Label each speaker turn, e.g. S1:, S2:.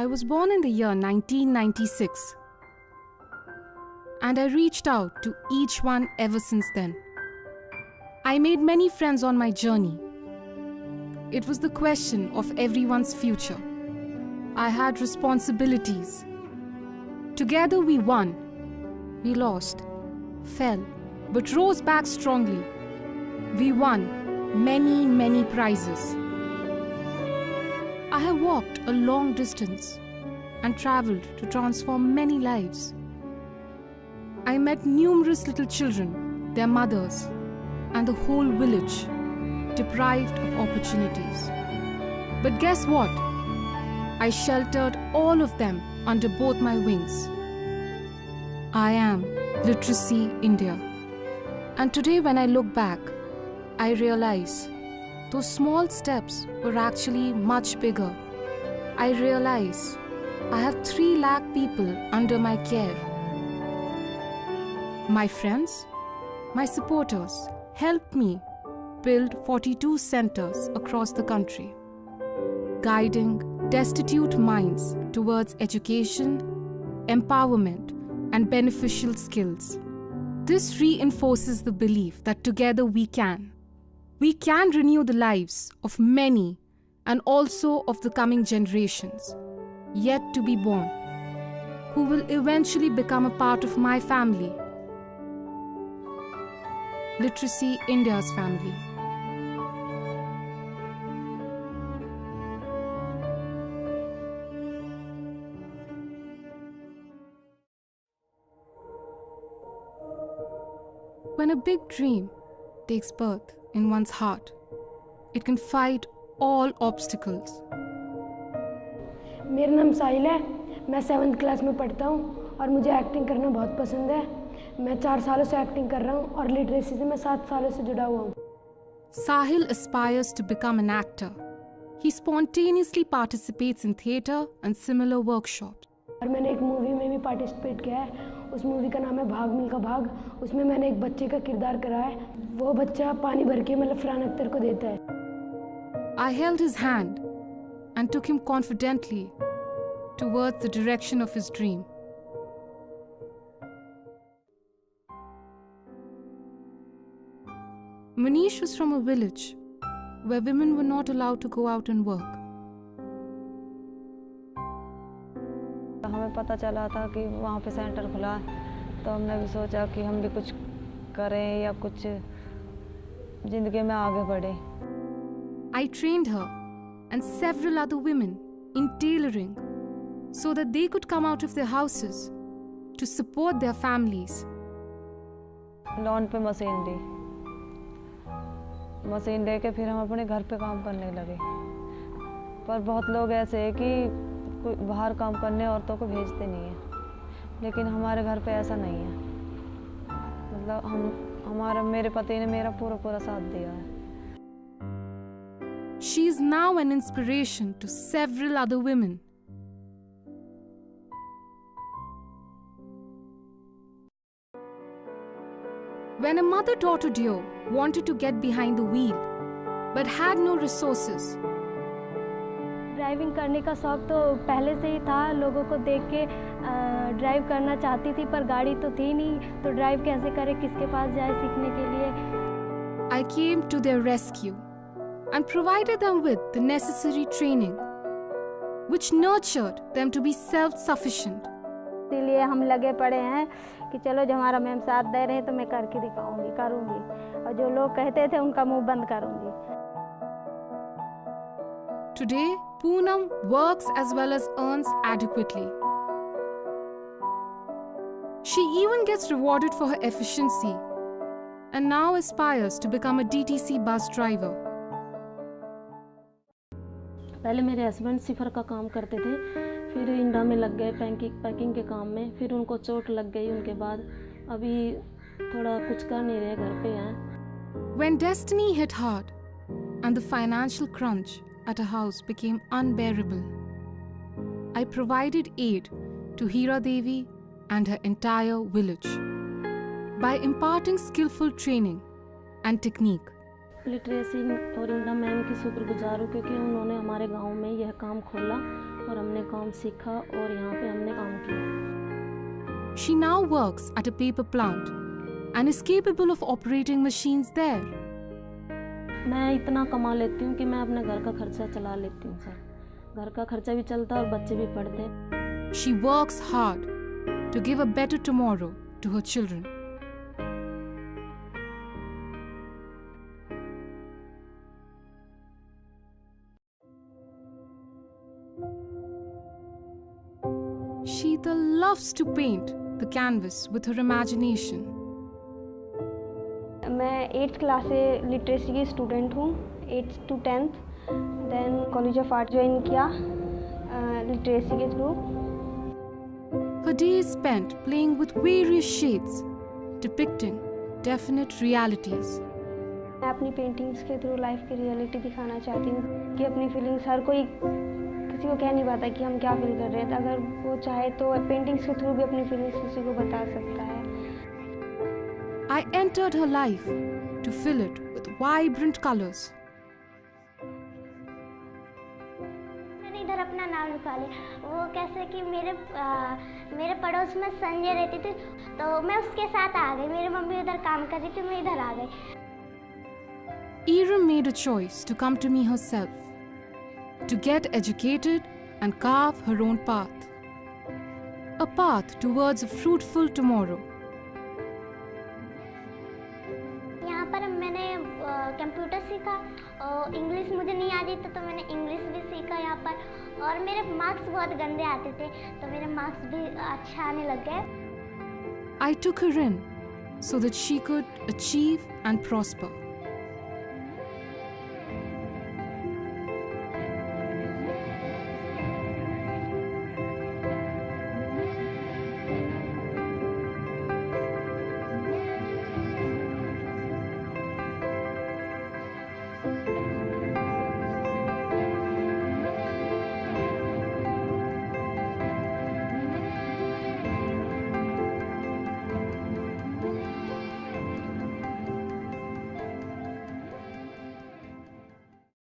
S1: I was born in the year 1996, and I reached out to each one ever since then. I made many friends on my journey. It was the question of everyone's future. I had responsibilities. Together we won. We lost, fell, but rose back strongly. We won many, many prizes. I have walked a long distance and traveled to transform many lives. I met numerous little children, their mothers, and the whole village deprived of opportunities. But guess what? I sheltered all of them under both my wings. I am Literacy India. And today when I look back, I realize those small steps were actually much bigger. I realize I have 3 lakh people under my care. My friends, my supporters helped me build 42 centers across the country, guiding destitute minds towards education, empowerment, and beneficial skills. This reinforces the belief that together we can. We can renew the lives of many and also of the coming generations yet to be born, who will eventually become a part of my family. Literacy India's family. When a big dream takes birth in one's heart, it can fight all obstacles.
S2: मेरा नाम साहिल है, मैं 7th class में पढ़ता हूँ और मुझे acting करना बहुत पसंद है। मैं 4 सालों से एक्टिंग कर रहा हूँ और लिटरेसी से मैं 7 सालों से जुड़ा हुआ हूँ।
S1: Sahil aspires to become an actor. He spontaneously participates in theatre and similar workshops.
S2: और मैंने एक मूवी में भी पार्टिसिपेट किया है। उस मूवी का नाम है भाग मिल्खा भाग। उसमें मैंने एक बच्चे का किरदार करा है। वो बच्चा पानी भर के मतलब फरहान अख्तर को देता है।
S1: I held his hand and took him confidently towards the direction of his dream. Manish was from a village where women were not allowed to go out and work.
S3: हमें पता चला था कि वहाँ पे सेंटर खुला है, तो हमने भी सोचा कि हम भी कुछ करें या कुछ जिंदगी में आगे बढ़े।
S1: I trained her and several other women in tailoring so that they could come out of their houses to support their families.
S3: Loan पे मशीन दे के फिर हम अपने घर पे काम करने लगे। पर बहुत लोग ऐसे हैं कि कोई बाहर काम करने औरतों को भेजते नहीं है, लेकिन हमारे घर पे ऐसा नहीं है। मतलब मेरे पति ने मेरा पूरा साथ दिया है।
S1: She is now an inspiration to several other women. When a mother-daughter duo wanted to get behind the wheel but had no resources,
S4: driving करने का शौक तो पहले से ही था। लोगों को देख के ड्राइव करना चाहती थी, पर गाड़ी तो थी नहीं, तो ड्राइव कैसे करे, किसके पास जाए सीखने के लिए।
S1: I came to their rescue and provided them with the necessary training, which nurtured them to be self-sufficient.
S4: इसीलिए हम लगे पड़े हैं कि चलो जो हमारा मैम साथ दे रहे हैं तो मैं करके दिखाऊंगी, करूंगी, और जो लोग कहते थे उनका मुंह बंद करूंगी।
S1: Today, Poonam works as well as earns adequately. She even gets rewarded for her efficiency and now aspires to become a DTC bus driver.
S5: पहले मेरे हस्बैंड सिफर का काम करते थे, फिर इंडा में लग गए पैकिंग के काम में, फिर उनको चोट लग गई। उनके बाद अभी थोड़ा कुछ कर नहीं रहे, घर पे हैं।
S1: When destiny hit hard and the financial crunch at a house became unbearable, I provided aid to Hira Devi and her entire village by imparting skillful training and technique.
S5: Literacy और इंडा मैम की शुक्रगुजार हूँ, क्योंकि उन्होंने हमारे गांव में यह काम खोला और हमने काम सीखा और यहाँ पे हमने काम किया।
S1: She now works at a paper plant and is capable of operating machines there.
S5: मैं इतना कमा लेती हूँ कि मैं अपने घर का खर्चा चला लेती हूँ सर। घर का खर्चा भी चलता है और बच्चे भी पढ़ते हैं।
S1: She works hard to give a better tomorrow to her children. Sheetal loves to paint the canvas with her imagination.
S4: मैं 8th क्लास से लिटरेसी की स्टूडेंट हूँ, 8th to 10th। Then college of art join किया literacy के through.
S1: Her day is spent playing with various shades, depicting definite realities.
S4: मैं अपनी paintings के through life की रियलिटी दिखाना चाहती हूँ कि अपनी फीलिंग्स हर कोई किसी को कह नहीं पाता कि हम क्या फील कर रहे हैं। अगर वो चाहे तो पेंटिंग्स के थ्रू भी अपनी फीलिंग्स किसी को बता सकता है।
S1: I entered her life to fill it with vibrant colors.
S6: मैंने इधर अपना नाम लिखवा लिया। वो कैसे कि मेरे पड़ोस में संजय रहती थी, तो मैं उसके साथ आ गई। मेरी मम्मी उधर काम कर रही थी, मैं इधर आ गई।
S1: Iram made a choice to come to me herself, to get educated and carve her own path. A path towards a fruitful tomorrow.
S6: यहाँ पर मैंने कंप्यूटर सीखा और इंग्लिश मुझे नहीं आती तो मैंने इंग्लिश भी सीखा यहाँ पर। और मेरे मार्क्स बहुत गंदे आते थे, तो मेरे मार्क्स भी अच्छा आने लग गए।
S1: I took her in so that she could achieve and prosper.